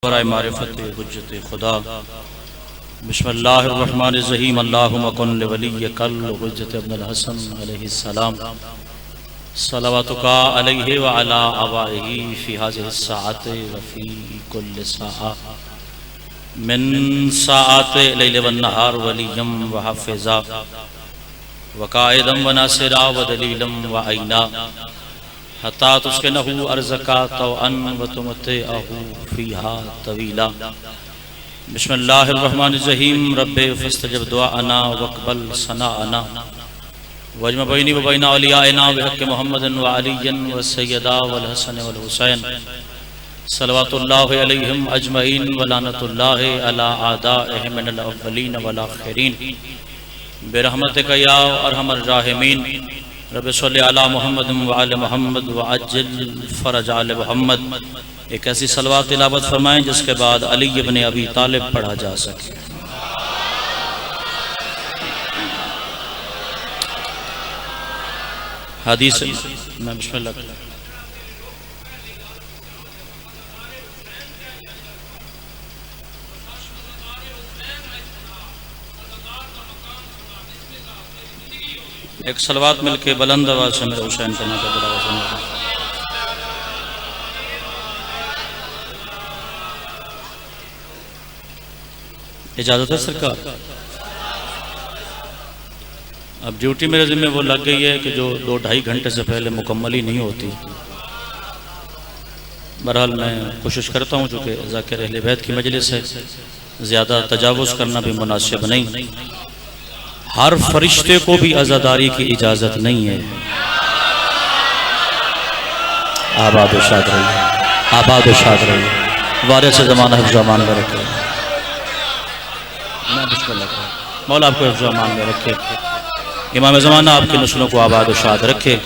बराए मारिफत हुज्जत खुदा बिस्मिल्लाहिर्रहमानिर्रहीम अल्लाहुम्मा कुन लिवलिय्यकल हुज्जत अब्दुल हसन अलैहिस्सलाम सलावतुका अलैहि व अला आबाइही फी हाज़िहि स्साअति व फी कुल्लि साअ मिन साअति लैल व नहार वलिय्यम व हाफ़िज़ा व काइदम व नासिरा व दलीलम व आइना हत्ता तुस्किनहु अर्ज़का तौअन व तुमतिअहु फ़ीहा तवीला। बिस्मिल्लाहिर्रहमानिर्रहीम रब्बे फस्तजिब दुआअना वक़्बल सनाअना वजमा बैनी व बैना औलियाइना बिहक़्क़ि मुहम्मदिन व अलिय्यिन व सय्यदा वल हसन वल हुसैन सलवातुल्लाहि अलैहिम अजमईन व लानतुल्लाहि अला आदाइहिम मिनल अव्वलीन वल आखिरीन बिरहमतिका या अरहमर राहिमीन। रब्बि सल्लि अला मुहम्मद व आले मुहम्मद व अज्जिल फरज आले मुहम्मद। एक ऐसी सलवात तिलावत फरमाएं जिसके बाद अली इब्न अबी तालिब पढ़ा जा सके। हदीस में बिस्मिल्लाह। एक सलवात मिलके बुलंद आवाज़ से मेरे हुसैन के नाम पर बुलावा सुना। इजाज़त है सरकार। अब ड्यूटी मेरे ज़िम्मे वो लग गई है कि जो 2-2.5 घंटे से पहले मुकम्मल ही नहीं होती। बहरहाल मैं कोशिश करता हूँ चूँकि ज़ाकिर अहले बैत की मजलिस है, ज़्यादा तजावुज़ करना भी मुनासिब नहीं। हर फरिश्ते को भी आज़ादारी की इजाज़त नहीं है। आबाद व शाद रहिए, आबाद व शाद रहिए। वारिस ज़माना हिफ़्ज़-ओ-अमान में रखे, मौला आपको हिफ़्ज़-ओ-अमान में रखे, इमाम ज़माना आपकी नस्लों को आबाद व शाद रखे।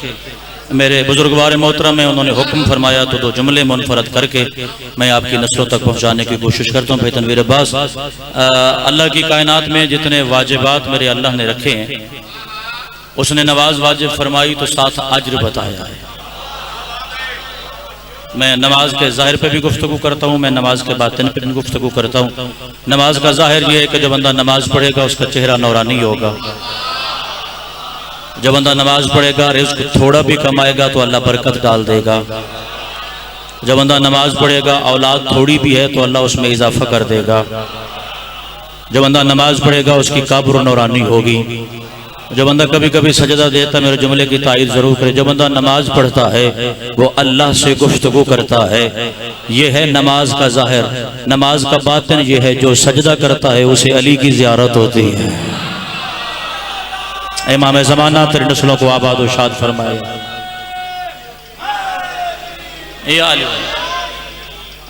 मेरे बुजुर्गवार मोहतरम में उन्होंने हुक्म फरमाया तो 2 जुमले मुनफरद करके मैं आपकी नस्लों तक पहुँचाने की कोशिश करता हूँ। भाई तनवीर अब्बास, अल्लाह की कायनात में जितने वाजिबात मेरे अल्लाह ने रखे हैं उसने नमाज वाजिब फरमाई तो 7 अज्र बताया है। मैं नमाज के ज़ाहिर पे भी गुफ्तगू करता हूँ, मैं नमाज के बातिन पे भी गुफ्तगू करता हूँ। नमाज का ज़ाहिर ये है कि जब बंदा नमाज पढ़ेगा उसका चेहरा नौरानी होगा। जब बंदा नमाज पढ़ेगा रिज़्क थोड़ा भी कमाएगा तो अल्लाह बरकत डाल देगा। जब बंदा नमाज पढ़ेगा औलाद थोड़ी भी है तो अल्लाह उसमें इजाफा कर देगा। जब बंदा नमाज पढ़ेगा उसकी कब्र नौरानी होगी। जब बंदा कभी कभी सजदा देता मेरे जुमले की तारीफ जरूर करे। जब बंदा नमाज पढ़ता है वो अल्लाह से गुफ्तगू करता है। ये है नमाज का ज़ाहिर। नमाज का बातिन ये है जो सजदा करता है उसे अली की ज़ियारत होती है। इमाम ज़माना तेरी नस्लों को आबाद व शाद फरमाए।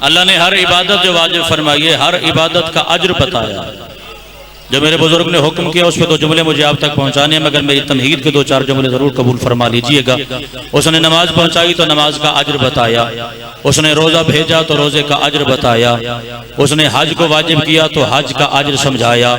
अल्लाह ने हर इबादत जो वाजिब फरमाई है हर इबादत का अज्र बताया। जब मेरे बुजुर्ग ने हुक्म किया उस पर 2 जुमले मुझे आप तक पहुंचाने हैं, मगर मेरी तमहीद के 2-4 जुमले जरूर कबूल फरमा लीजिएगा। उसने नमाज पहुंचाई तो नमाज का अज्र बताया। उसने रोज़ा भेजा तो रोज़े का अज्र बताया। उसने हज को वाजिब किया तो हज का अज्र समझाया।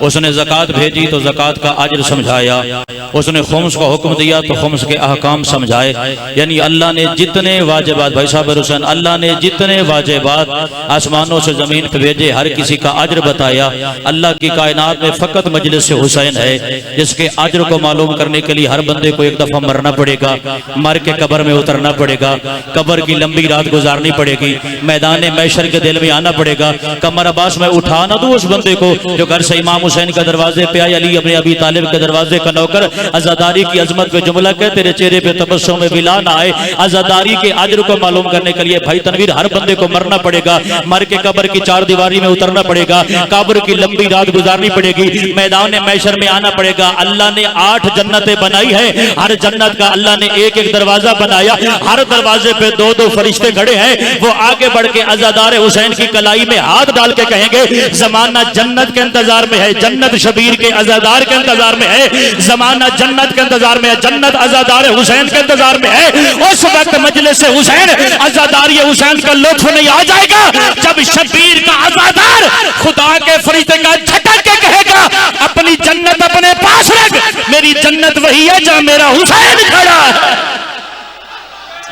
उसने ज़कात भेजी तो ज़कात का अज्र समझाया। उसने खुम्स का हुक्म दिया तो खुम्स के अहकाम समझाए। यानी अल्लाह ने जितने वाजिबात, भाई साहब हुसैन, अल्लाह ने जितने वाजिबात आसमानों से ज़मीन पर भेजे हर किसी का अज्र बताया। अल्लाह की कायनात में फ़कत मजलिस हुसैन है जिसके अज्र को मालूम करने के लिए हर बंदे को एक दफ़ा मरना पड़ेगा, मर के कब्र में उतरना पड़ेगा, कब्र की लंबी रात गुजारनी पड़ेगी, मैदान मैशर के दिल में आना पड़ेगा। कमर अब्बास में उठा ना दो उस बंदे को जो घर से इमाम हुसैन के दरवाजे पे आए, अली इब्न अबी तालिब के दरवाजे का नौकर। आज़ादारी की अजमत पे जुमला कह तेरे चेहरे पे तबस्सुम में विला ना आए। आज़ादारी के अज्र को मालूम करने के लिए भाई तनवीर हर बंदे को मरना पड़ेगा, मर के कब्र की 4 दीवारी में उतरना पड़ेगा, कब्र की लंबी रात गुजारनी पड़ेगी, मैदान मैशर में आना पड़ेगा। अल्लाह ने 8 जन्नतें बनाई है, हर जन्नत का अल्लाह ने एक दरवाजा बनाया। हर दरवाजे पे 2-2 फरिश्ते खड़े हैं। वो आगे बढ़ के अज़ादार हुसैन की कलाई में हाथ डाल के कहेंगे ज़माना जन्नत के इंतजार में है, जन्नत शबीर के अज़ादार के इंतजार में है, ज़माना जन्नत के इंतजार में है, जन्नत अज़ादार हुसैन के इंतजार में है। उस वक्त मजलिस हुसैन अज़ादारी हुसैन का लुत्फ नहीं आ जाएगा जब शबीर का अज़ादार खुदा के फरिश्ते का झटक के कहेगा अपनी जन्नत अपने पास रख, मेरी जन्नत वही है जहां मेरा हुसैन खड़ा है।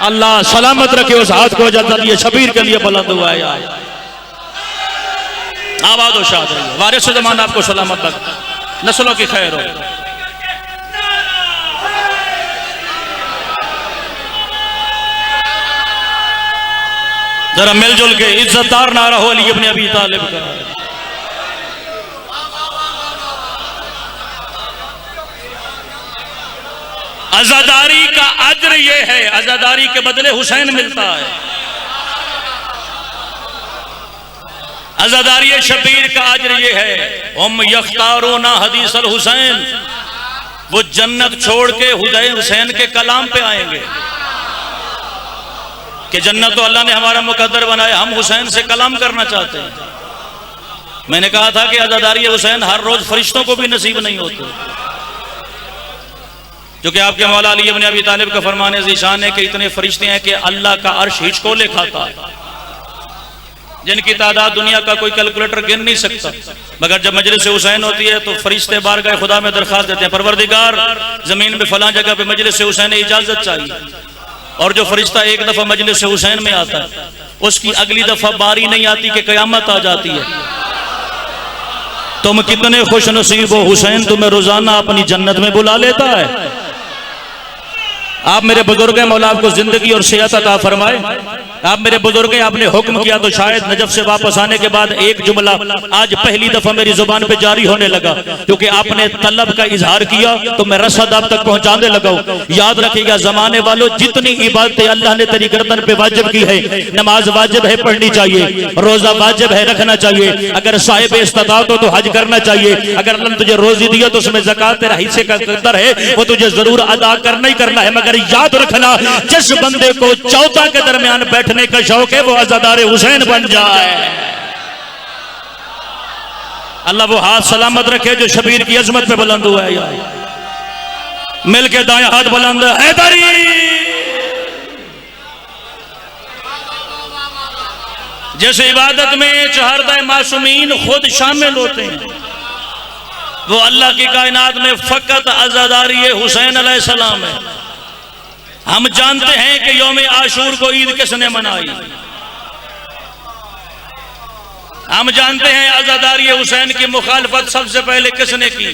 अल्लाह सलामत रखे उस हाथ को जल्दी शबीर के लिए बुलंद हुआ है। आबाद व शाद रहिए, वारिस ज़मान आपको सलामत तक, नस्लों की खैर हो। जरा मिलजुल के इज्जतदार नारा हो अली इब्न अबी तालिब का। अज़ादारी का अज्र ये है, अज़ादारी के बदले हुसैन मिलता है। अज़ादारी शबीर का अज्र ये है, हम यख्तारूना हदीस अल हुसैन, वो जन्नत छोड़ के हुसैन के कलाम पे आएंगे कि जन्नत तो अल्लाह ने हमारा मुकद्दर बनाया, हम हुसैन से कलाम करना चाहते हैं। मैंने कहा था कि अज़ादारी हुसैन हर रोज फरिश्तों को भी नसीब नहीं होते, क्योंकि आपके मौला अली इब्न अबी तालिब का फरमाने ज़ीशान है कि इतने फरिश्ते हैं कि अल्लाह का अर्श हिचकोले खाता है, जिनकी तादाद दुनिया का कोई कैलकुलेटर गिन नहीं सकता। मगर जब मजलिस हुसैन होती है तो फरिश्ते बारगाह खुदा में दरखास्त देते हैं, परवरदिगार जमीन में फलां जगह पे मजलिस हुसैन इजाजत चाहिए। और जो फरिश्ता एक दफा मजलिस हुसैन में आता है उसकी अगली दफा बारी नहीं आती कि कयामत आ जाती है। तुम कितने खुश नसीब हो, हुसैन तुम्हें रोजाना अपनी जन्नत में बुला लेता है। आप मेरे बुजुर्ग हैं, मौला आपको जिंदगी और सेहत अता फरमाए। आप मेरे बुजुर्ग हैं, आपने हुक्म किया तो शायद नजफ से वापस आने के बाद एक जुमला आज पहली दफा मेरी जुबान पे जारी होने लगा, क्योंकि आपने तलब का इजहार किया तो मैं रसद आप तक पहुंचाने लगा। याद रखिएगा जमाने वालों, जितनी इबादतें अल्लाह ने तेरी गर्दन पे वाजिब की है, नमाज वाजिब है पढ़नी चाहिए, रोजा वाजिब है रखना चाहिए, अगर साहिब इस्तिताअत हो तो हज करना चाहिए, अगर अल्लाह ने तुझे रोजी दिया तो उसमें ज़कात तेरा हिस्से का कदर है वो तुझे जरूर अदा करना ही करना है। मगर याद रखना, जिस बंदे को चौथा के दरमियान बैठने का शौक है वो अज़ादार हुसैन बन जाए। अल्लाह वो हाथ सलामत रखे जो शबीर की अजमत पे बुलंद हुआ है। मिल के दाएं हाथ बुलंद, हैदरी। जैसे इबादत में चहरदा मासूमीन खुद शामिल होते हैं, वो अल्लाह की कायनात में फकत अज़ादारी हुसैन अलैहिस्सलाम है। हम जानते हैं कि यौम आशूर को ईद किसने मनाई, हम जानते हैं अज़ादारी हुसैन की मुखालफत सबसे पहले किसने की,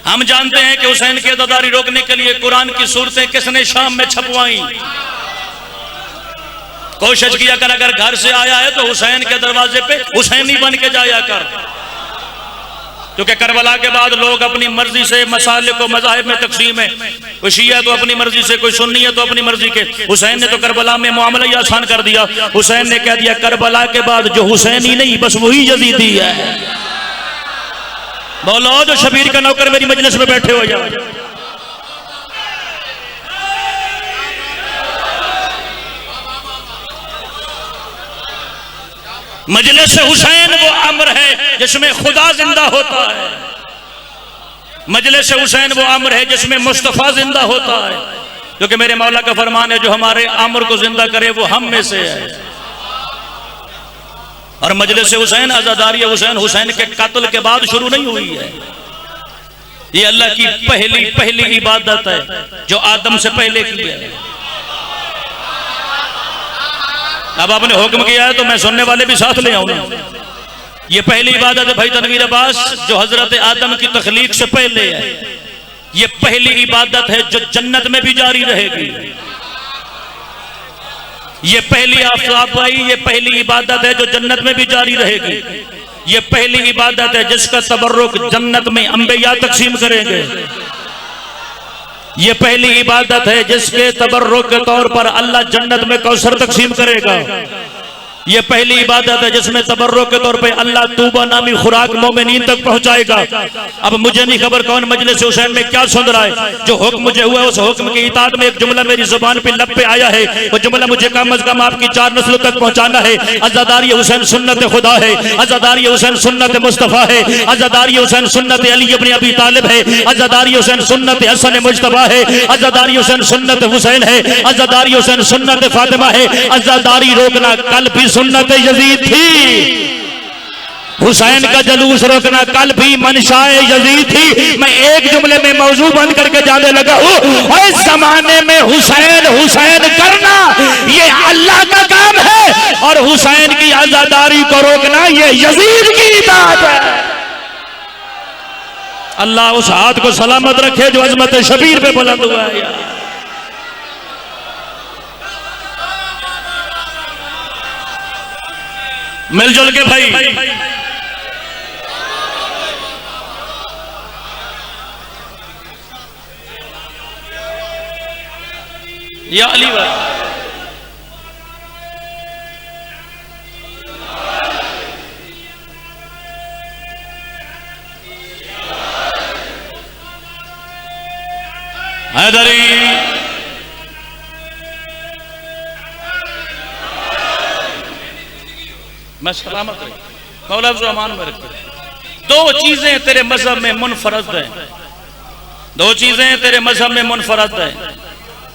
हम जानते हैं कि हुसैन की अज़ादारी रोकने के लिए कुरान की सूरतें किसने शाम में छपवाई। कोशिश किया कर, अगर घर से आया है तो हुसैन के दरवाजे पे हुसैनी बन के जाया कर, क्योंकि करबला के बाद लोग अपनी मर्जी से मसाले को मज़ाहिब में तकसीम है, कोई शिया तो अपनी मर्जी से, कोई सुन्नी है तो अपनी मर्जी के। हुसैन ने तो करबला में मामला ही आसान कर दिया। हुसैन ने कह दिया करबला के बाद जो हुसैनी नहीं बस वही यजीदी है। बोलो जो शबीर का नौकर मेरी मजलिस में बैठे हो जाओ। मजलिस हुसैन वो अम्र है जिसमें खुदा जिंदा होता है, मजलिस हुसैन वो अम्र है जिसमें मुस्तफ़ा जिंदा होता है, क्योंकि मेरे मौला का फरमान है जो हमारे अम्र को जिंदा करे वो हम में से है। और मजलिस हुसैन अज़ादारी हुसैन हुसैन के कत्ल के बाद शुरू नहीं हुई है, ये अल्लाह की पहली इबादत है जो आदम से पहले की है। अब आपने हुक्म किया है तो मैं सुनने वाले भी साथ ले आऊंगा। ये पहली इबादत है भाई तनवीर अब्बास, जो हजरत आदम की तख्लीक से पहले है। ये पहली इबादत है जो जन्नत में भी जारी रहेगी। ये पहली आफताब भाई, ये पहली इबादत है जो जन्नत में भी जारी रहेगी। ये पहली इबादत है जिसका तबर्रुक जन्नत में अंबिया तकसीम करेंगे। ये पहली इबादत है जिसके तबर्रुक के तौर पर अल्लाह जन्नत में कौसर तकसीम करेगा। ये पहली इबादत है जिसमें तबर्रुक के तौर पे अल्लाह तूबा नामी खुराक मोमिनीन तक पहुंचाएगा। अब मुझे नहीं खबर कौन मजलिस हुसैन में क्या सुन रहा है, जो हुक्म मुझे हुआ है उस हुक्म की इताअत में एक जुमला मेरी जुबान पे लब पे आया है, वो जुमला मुझे कम अज कम आपकी 4 नस्लों तक पहुंचाना है। अज़ादारी हुसैन सुन्नत खुदा है, अज़ादारी हुसैन सुन्नत मुस्तफ़ा है, अज़ादारी हुसैन सुन्नत अली इब्न अबी तालिब है, अज़ादारी हुसैन सुन्नत हसन मुज्तबा है, अज़ादारी हुसैन सुन्नत हुसैन है, अज़ादारी हुसैन सुन्नत फातिमा है। अज़ादारी रोकना कल भी सुन्नत यजीद थी, हुसैन का जलूस रोकना कल भी मंशाए यजीद थी। मैं एक जुमले में मौजू बंद करके जाने लगा हूँ। और इस जमाने में हुसैन हुसैन करना ये अल्लाह का काम है, और हुसैन की आजादारी को रोकना ये यजीद की इताअत है। अल्लाह उस हाथ को सलामत रखे जो अजमत शबीर पे बुलंद हुआ है। यार मिलजुल के भाई या अली भाई हैदरी मैं सलामत रही मौला रहमान में रखते। दो चीजें तेरे मजहब में मुनफरद हैं, दो चीजें तेरे मजहब में मुनफरद हैं,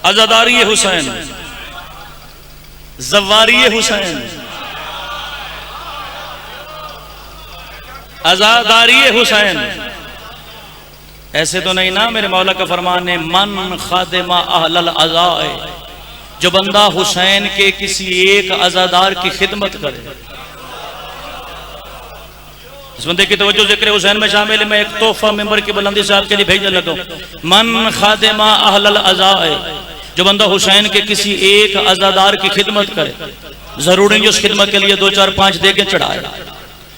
आजादारी हुसैन, जवारी हुसैन। आजादारी हुसैन ऐसे तो नहीं ना, मेरे मौला का फरमान है मन खादिमा अहलल अज़ाए, जो बंदा हुसैन के किसी एक अज़ादार की खिदमत करे। इस बंदे की तवज्जो जिक्र हुसैन में शामिल है। मैं एक तोहफा मेंबर की बुलंदी से आपके लिए भेजने लगा। मन खादिमा अहलल अज़ाए, जो बंदा हुसैन के किसी एक अज़ादार की खिदमत करे, जरूरी नहीं उस खिदमत के लिए 2 4 5 देगे चढ़ाए,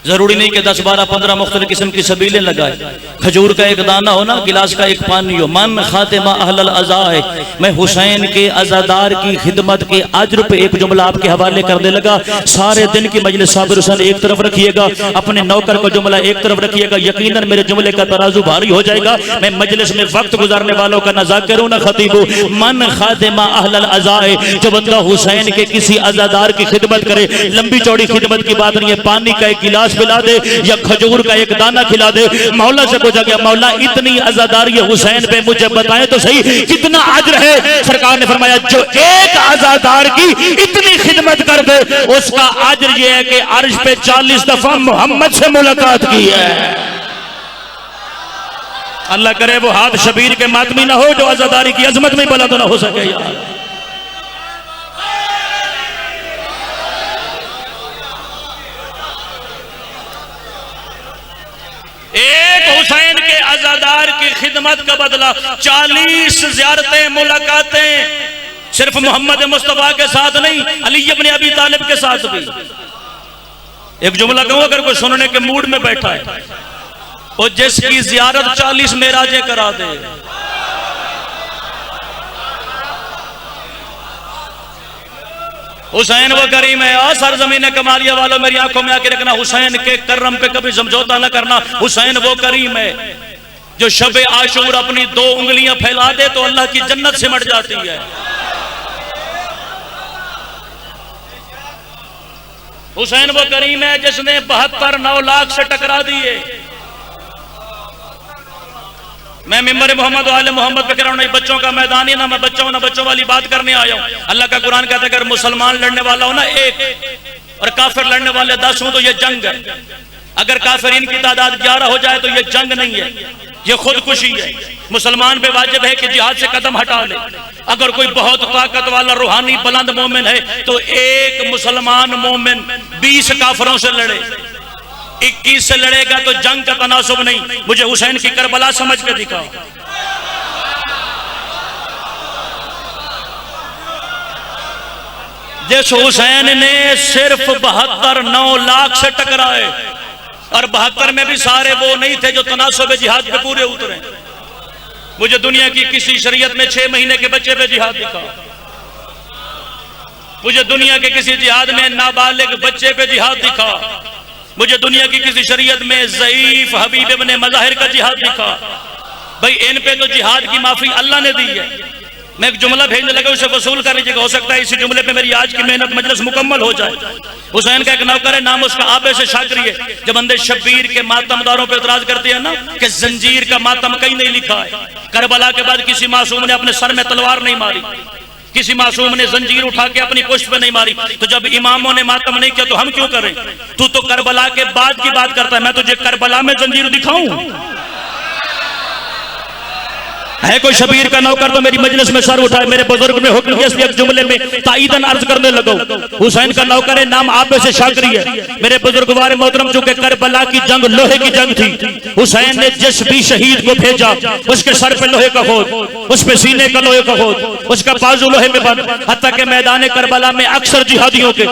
जरूरी नहीं कि 10 12 15 मुख्तलिफ किस्म की सबीलें लगाए, खजूर का एक दाना हो ना, गिलास का एक पानी हो। मन खातिमा अहलल अज़ाए, मैं हुसैन के अज़ादार की खिदमत के अज्र पे एक जुमला आपके हवाले करने लगा। सारे दिन की मजलिस साबिर हुसैन एक तरफ रखिएगा, अपने नौकर को जुमला एक तरफ रखिएगा, यकीनन मेरे जुमले का तराजू भारी हो जाएगा। मैं मजलिस में वक्त गुजारने वालों का न ज़ाकिर हूं न खतीब हूं। मन खातिमा अहलल अज़ाए, जो बंदा हुसैन के किसी अज़ादार की खिदमत करे, लंबी चौड़ी खिदमत की बात नहीं है, पानी का एक गिलास पिला दे या खजूर का एक दाना खिला दे। मौला से पूछा गया मौला इतनी अज़ादारी हुसैन पे मुझे बताएं तो सही कितना अज्र है। सरकार ने फरमाया जो एक अज़ादार की इतनी खिदमत कर दे उसका अज्र यह है कि अर्श पे 40 दफा मोहम्मद से मुलाकात की है। अल्लाह करे वो हाथ शबीर के मातमी ना हो जो अज़ादारी की अजमत में बुलंद ना हो सके। यार एक हुसैन के अज़ादार की खिदमत का बदला 40 ज़ियारतें मुलाकातें, सिर्फ मोहम्मद मुस्तफा के साथ नहीं, अली इब्न अबी तालिब के साथ भी। एक जुमला कहूं अगर कोई सुनने के मूड में बैठा है, और जिसकी ज़ियारत 40 मेराजें करा दे, हुसैन वो करीम है। और सरजमीन कमालिया वालों मेरी आंखों में आके रखना, हुसैन के करम पे कभी समझौता न करना। हुसैन वो करीम है जो शब आशूर अपनी 2 उंगलियां फैला दे तो अल्लाह की जन्नत सिमट जाती है। हुसैन वो करीम है जिसने 72 9 लाख से टकरा दिए। मैं मिंबर मोहम्मद वाले मोहम्मद पे कह रहा हूं, नहीं बच्चों का मैदान ही ना, मैं बच्चों वाली बात करने आया हूं। अल्लाह का कुरान कहता है अगर मुसलमान लड़ने वाला हो ना 1 और काफिर लड़ने वाले 10 हो तो ये जंग है। अगर काफिरीन की तादाद 11 हो जाए तो ये जंग नहीं है, ये खुदकुशी है। मुसलमान पे वाजिब है कि जिहाद से कदम हटा ले। अगर कोई बहुत ताकत वाला रूहानी बुलंद मोमिन है तो एक मुसलमान मोमिन 20 काफिरों से लड़े, 21 से लड़ेगा तो जंग का तनासुब नहीं। मुझे हुसैन की करबला समझ के दिखाओ। जिस हुसैन ने सिर्फ 72 9 लाख से टकराए, और 72 में भी सारे वो नहीं थे जो तनासुब जिहाद पे पूरे उतरे। मुझे दुनिया की किसी शरीयत में 6 महीने के बच्चे पे जिहाद दिखाओ, मुझे दुनिया के किसी जिहाद में नाबालिग बच्चे पे जिहाद दिखाओ, मुझे दुनिया की किसी शरीयत में ज़ईफ हबीब इब्ने मज़ाहिर का जिहाद दिखा। भाई इन पे तो जिहाद की माफी अल्लाह ने दी है। मैं एक जुमला भेजने लगा, उसे वसूल कर लीजिएगा, हो सकता है इसी जुमले पे मेरी आज की मेहनत मजलिस मुकम्मल हो जाए। हुसैन का एक नौकर है, नाम उसका आबे से शाकरी है। जब बंदे शब्बीर के मातमदारों पे इतराज करते हैं ना कि जंजीर का मातम कहीं नहीं लिखा है, करबला के बाद किसी मासूम ने अपने सर में तलवार नहीं मारी, किसी मासूम ने जंजीर उठा के अपनी पुष्ट पे नहीं मारी, तो जब इमामों ने मातम नहीं किया तो हम क्यों करें? तू तो करबला के बाद की बात करता है, मैं तुझे करबला में जंजीर दिखाऊं? है कोई शबीर का नौकर तो मेरी मजलिस में सर उठाए। मेरे बुजुर्ग ने हुक्म किया, इसलिए एक जुमले में ताईदन अर्ज करने लगो। हुसैन का नौकर है, नाम आप में से शाकरी है। मेरे बुजुर्गवार मोहतरम, चूंकि करबला की जंग लोहे की जंग थी, हुसैन ने जिस भी शहीद को भेजा उसके सर पे लोहे का खोद, उस पे सीने का लोहे का खोद, उसका बाजू लोहे में बंद। हत्ता के मैदान करबला में अक्सर जिहादियों के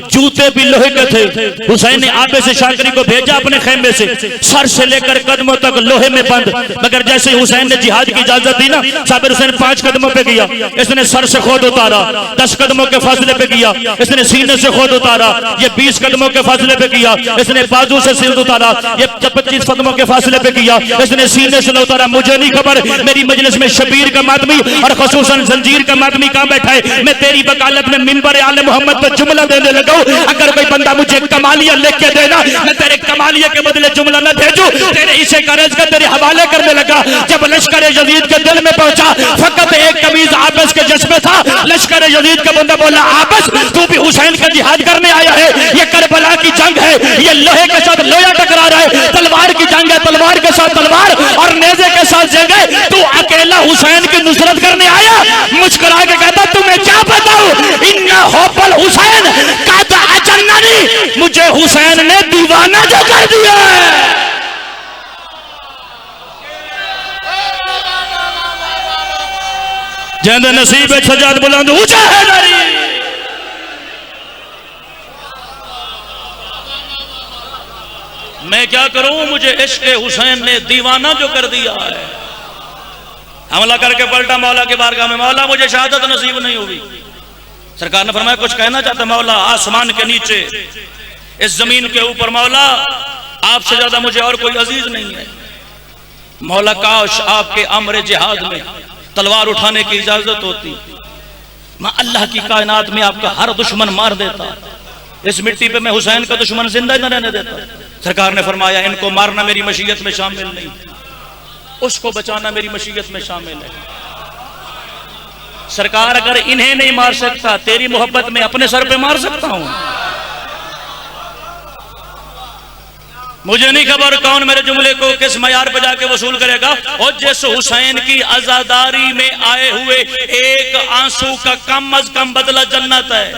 जूते भी लोहे के थे। हुसैन ने आबे से शाकरी को भेजा अपने खेमे से, सर से लेकर कदमों तक लोहे में बंद। मगर जैसे हुसैन ने जिहाद की इजाजत दी ना, साबिर हुसैन 5 कदमों पे गया, इसने सर से खोद उतारा। 10 कदमों के फासले पे गया, इसने सीने से खोद उतारा। ये 20 कदमों के फासले पे किया, इसने बाजू से सिर उतारा। ये 25 कदमों के फासले पे किया, इसने सीने से उतारा। मुझे नहीं खबर मेरी मजलिस में शबीर का मातमी और खसूसन जंजीर का मातमी कहां बैठा है। मैं तेरी वकालत में मिंबर आले मोहम्मद पर जुमला देने लगा। अगर कोई बंदा मुझे कमालिया लिख के देना, मैं तेरे कमालिया के बदले जुमला न भेजूं। तेरे इसे करेज का तेरे हवाले करने लगा। जब लश्कर यजीद के दिल में पहुंचा, फकत एक कमीज आपस के जज्बे था। लश्कर यजीद का बंदा बोला, आपस तू भी हुसैन का जिहाद करने आया है? ये करबला की जंग है, ये लोहे के साथ लोहा टकरा रहा है। तलवार की जंग है, तलवार के साथ तलवार और नेज़े के साथ जंग है। तू अकेला हुसैन की नुसरत करने आया? मुस्कुरा के कहता, तुम्हें क्या बताऊं, इन्ना होपल हुसैन कद अजन्ननी, मुझे हुसैन ने दीवाना जो कर दिया है। जंद नसीब सजाद बुलंद ऊंचा है नारी। मैं क्या करूं, मुझे इश्क हुसैन ने दीवाना जो कर दिया है। हमला करके पलटा मौला के बारगाह में, मौला मुझे शहादत नसीब नहीं हुई। सरकार ने फरमाया, कुछ कहना चाहता मौला? आसमान के नीचे, इस जमीन के ऊपर मौला आपसे ज्यादा मुझे और कोई अजीज नहीं है। मौला काश आपके अमर जिहाद में तलवार उठाने की इजाजत होती, मैं अल्लाह की कायनात में आपका हर दुश्मन मार देता। इस मिट्टी पे मैं हुसैन का दुश्मन जिंदा न रहने देता। सरकार ने फरमाया, इनको मारना मेरी मशीयत में शामिल नहीं, उसको बचाना मेरी मशीयत में शामिल है। सरकार अगर इन्हें नहीं मार सकता, तेरी मोहब्बत में अपने सर पे मार सकता हूं। मुझे नहीं खबर कौन मेरे जुमले को किस मयार पे जाके वसूल करेगा। और जिस हुसैन की आजादारी में आए हुए एक आंसू का कम अज कम बदला जन्नत है,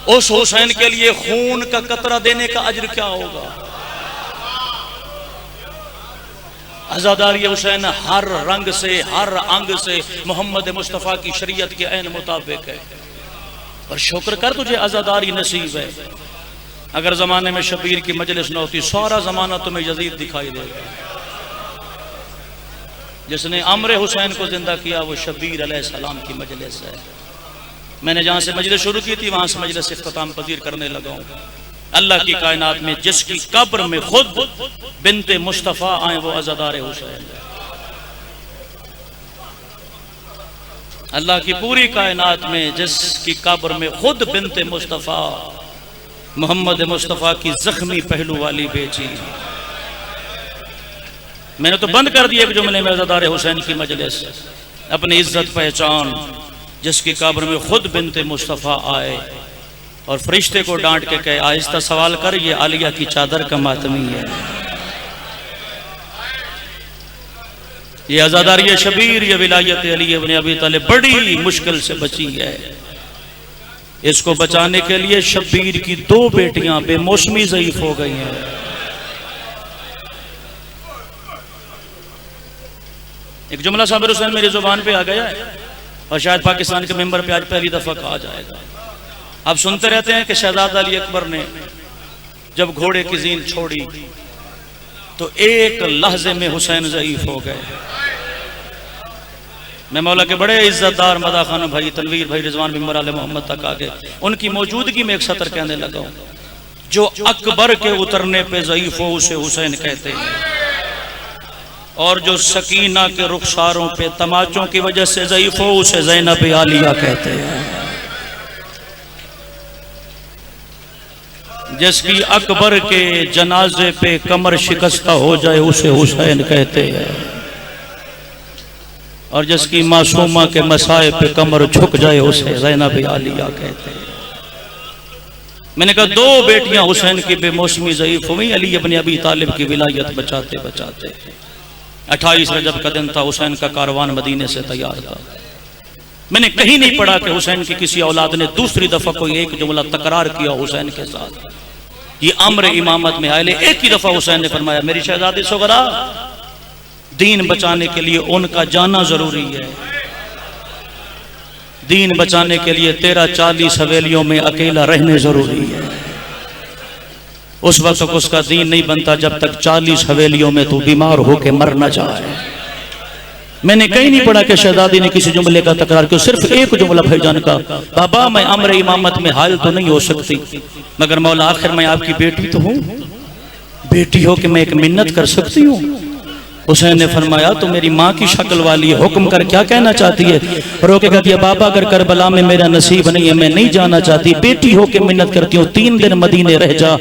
उस हुसैन के लिए खून का कतरा देने का अज्र क्या होगा। आजादारी हुसैन हर रंग से, हर अंग से मोहम्मद मुस्तफ़ा की शरीयत के ऐन मुताबिक है। और शुक्र कर तुझे आजादारी नसीब है। अगर जमाने में शबीर की मजलिस न होती, सारा जमाना तुम्हें यजीद दिखाई देगा। जिसने अमर हुसैन को जिंदा किया वो शबीर अलैहिस्सलाम की मजलिस है। मैंने जहां से मजलिस शुरू की थी, वहां से मजलिस इख्तिताम पजीर करने लगा हूं। अल्लाह की कायनात में जिसकी कब्र में खुद बिनते मुस्तफ़ा आए, वो अज़ादार हुसैन है। अल्लाह की पूरी कायनात में जिसकी कब्र में खुद बिनते मुस्तफ़ा मोहम्मद मुस्तफ़ा की जख्मी पहलू वाली बेची। मैंने तो बंद कर दिया एक जुमले में, अज़ादार हुसैन की मजलिस अपनी इज्जत पहचान, जिसकी कब्र में खुद बिनते मुस्तफ़ा आए और फरिश्ते को डांट के कहे, आहिस्ता सवाल कर, ये आलिया की चादर का मातमी है। ये आज़ादारी शबीर, ये विलायत अली इब्न अबी तालिब बड़ी मुश्किल से बची है। इसको बचाने के लिए शबीर की 2 बेटियां बेमौसमी ज़ईफ हो गई हैं। एक जुमला साबिर हुसैन मेरी जुबान पे आ गया है और शायद पाकिस्तान के मेंबर पे आज पहली दफा कहा जाएगा। आप सुनते रहते हैं कि शहजादा अली अकबर ने जब घोड़े की जीन छोड़ी तो एक लहजे में हुसैन ज़ईफ हो गए। मैं मौला के बड़े इज्जतदार मदा खान भाई, तनवीर भाई, रिजवान बिन आले मोहम्मद तक आ गए। उनकी मौजूदगी में एक सतर कहने लगा, जो अकबर के उतरने पे ज़ईफ हो उसे हुसैन कहते हैं, और जो सकीना के रुखसारों पे तमाचों की वजह से ज़ईफ हो उसे ज़ैनब आलिया कहते हैं। जिसकी अकबर के जनाजे पे कमर शिकस्ता हो जाए उसे हुसैन कहते हैं। और जिसकी मासूमा के मसाए पे कमर झुक जाए उसे ज़ैनब आलिया कहते हैं। मैंने कहा दो बेटियां हुसैन की बेमौसमी ज़ईफ हुई, अली इब्न अबी तालिब की विलायत बचाते बचाते। 28 रजब का दिन था, हुसैन का कारवान मदीने से तैयार था। मैंने कहीं नहीं पढ़ा कि हुसैन की किसी औलाद ने दूसरी दफा कोई एक जुमला तकरार किया हुसैन के साथ। ये अम्र इमामत में आए, एक ही दफा हुसैन ने फरमाया मेरी शहजादी सुगरा, दीन बचाने के लिए उनका जाना जरूरी है। दीन बचाने के लिए तेरा 40 हवेलियों में अकेला रहने जरूरी है। उस वक्त तक उसका दीन नहीं बनता जब तक 40 हवेलियों में तू बीमार होके मर न जाए। मैंने कहीं नहीं पढ़ा कि शहजादी ने किसी जुमले का तकरार किया, सिर्फ एक जुमला भाईजान का, बाबा मैं अम्र इमामत में हाल तो नहीं हो सकती, मगर मौला आखिर मैं आपकी बेटी तो हूँ, बेटी हो कि मैं एक मिन्नत कर सकती हूँ। हुसैन ने फरमाया तो मेरी माँ की शक्ल वाली है, हुक्म कर क्या कहना चाहती है। रोके कहती है बाबा अगर करबला में मेरा नसीब नहीं है मैं नहीं जाना चाहती, बेटी हो के मिन्नत करती हूँ 3 दिन मदीने रह जा।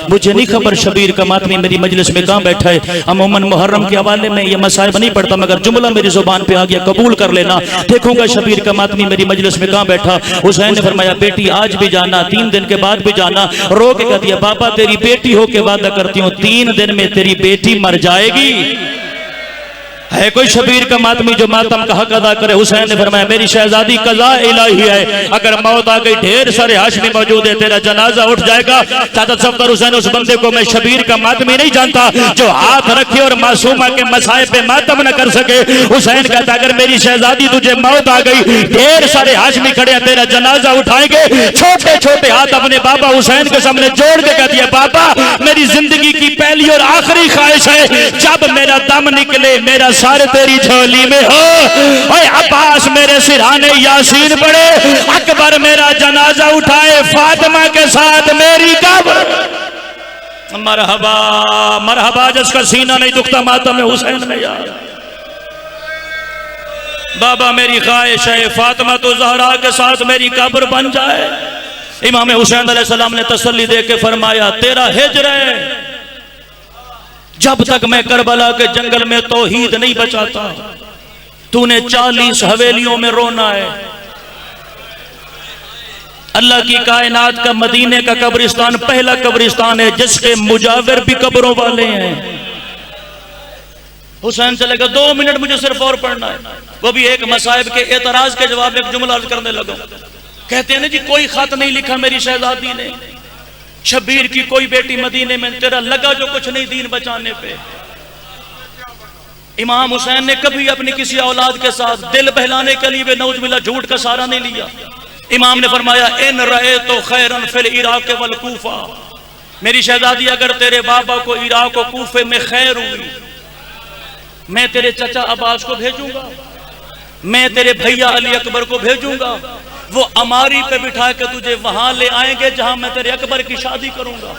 मुझे नहीं खबर शबीर का मातमी मेरी मजलिस में कहाँ बैठा है। अमूमन मुहर्रम के हवाले में ये मसाइब नहीं पढ़ता, मगर जुमला मेरी जुबान पे आ गया कबूल कर लेना, देखूंगा शबीर का मातमी मेरी मजलिस में कहाँ बैठा। हुसैन ने फरमाया बेटी आज भी जाना, 3 दिन के बाद भी जाना। रो के कहती है बाबा तेरी बेटी हो के वादा करती हूँ 3 दिन में तेरी बेटी मर जाएगी। है कोई शबीर का मातमी जो मातम का हक अदा करे। हुसैन ने फरमाया मेरी शहजादी कज़ा इलाही है, अगर मौत आ गई ढेर सारे हाशमी मौजूद है, तेरा जनाजा उठ जाएगा। चाचा सफदर हुसैन उस बंदे को मैं शबीर का मातमी नहीं जानता जो हाथ रखे और मासूमा के मसाए पे मातम न कर सके। हुसैन कहता अगर मेरी शहजादी तुझे मौत आ गई ढेर सारे हाशमी खड़े हैं, तेरा जनाजा उठाएंगे। छोटे छोटे हाथ अपने बाबा हुसैन के सामने जोड़ के कहती है बाबा मेरी जिंदगी की पहली और आखिरी ख्वाहिश है जब मेरा दम निकले मेरा सारे तेरी झोली में हो। ओए अब्बास मेरे सिरहाने यासीन पढ़े, अकबर मेरा जनाजा उठाए, फातिमा के साथ मेरी कब्र। मरहबा मरहबा जिसका सीना नहीं दुखता मातम में हुसैन में यार। बाबा मेरी ख्वाहिश है फातिमा तो ज़हरा के साथ मेरी कब्र बन जाए। इमाम हुसैन अलैहिस्सलाम ने तसल्ली दे के फरमाया तेरा हिज्र है जब तक मैं करबला के जंगल में तौहीद नहीं बचाता तूने 40 हवेलियों में रोना है। अल्लाह की कायनात का मदीने का कब्रिस्तान पहला कब्रिस्तान है जिसके मुजाविर भी कब्रों वाले हैं। हुसैन चले गए 2 मिनट मुझे सिर्फ और पढ़ना है, वो भी एक मसाइब के एतराज के जवाब एक जुमला अर्ज करने लगा। कहते हैं ना जी कोई खत नहीं लिखा मेरी शहजादी ने, शबीर की कोई बेटी मदीने में, तेरा लगा जो कुछ नहीं दीन बचाने पे। इमाम हुसैन ने कभी अपनी किसी औलाद के साथ दिल बहलाने के लिए वे नौजुबिल्लाह झूठ का सहारा नहीं लिया। इमाम ने फरमाया इन रहे तो खैरन फिल इराक वल कूफा, मेरी शहजादी अगर तेरे बाबा को इराक और कूफे में खैर हुई मैं तेरे चचा अब्बास को भेजूंगा, मैं तेरे भैया अली अकबर को भेजूंगा, वो अमारी पे बिठा के तुझे वहां ले आएंगे जहां मैं तेरे अकबर की शादी करूंगा।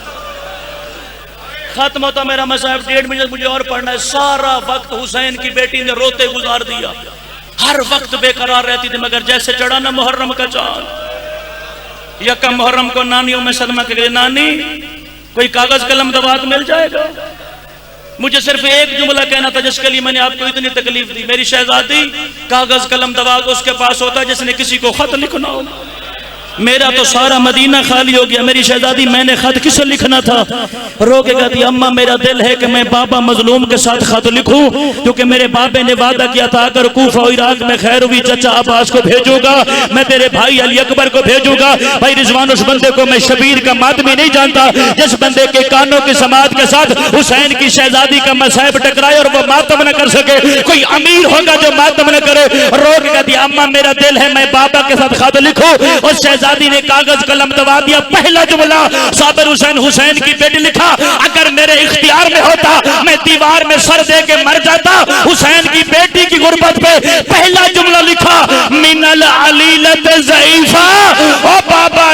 खत्म होता मेरा मसाइब, 1.5 मिनट मुझे और पढ़ना है। सारा वक्त हुसैन की बेटी ने रोते गुजार दिया, हर वक्त बेकरार रहती थी, मगर जैसे चढ़ा ना मुहर्रम का चांद, यकम मुहर्रम को नानियों में सदमा के लिए नानी कोई कागज कलम दवात मिल जाएगा। मुझे सिर्फ एक जुमला कहना था जिसके लिए मैंने आपको इतनी तकलीफ दी। मेरी शहजादी कागज कलम दवा उसके पास होता है जिसने किसी को खत लिखना हो। मेरा तो सारा मदीना खाली हो गया, मेरी शहजादी मैंने खत किसे लिखना था। रो के कहती अम्मा मेरा दिल है कि मैं बाबा मजलूम के साथ खत लिखूं, क्योंकि मेरे बाबे ने वादा किया था अगर कूफा और इराक में खैर हुई चचा अब्बास को भेजूंगा, मैं तेरे भाई अली अकबर को भेजूंगा। भाई रिजवान उस बंदे को मैं शबीर का मातमी नहीं जानता जिस बंदे के कानों की समात के साथ हुसैन की शहजादी का मसाइब टकराए और वो मातम न कर सके। कोई अमीर होगा जो मातम न करे। रो के कहती अम्मा मेरा दिल है मैं बाबा के साथ खत लिखूं। उस शहजादी ने कागज कलम दबा दिया, पहला जुमला साबिर हुसैन हुसैन की बेटी लिखा, अगर मेरे इख्तियार में होता मैं दीवार में सर दे के मर जाता। हुसैन की बेटी की गुर्बत पे पहला जुमला लिखा मिनल अलीलत ज़ईफा, ओ बाबा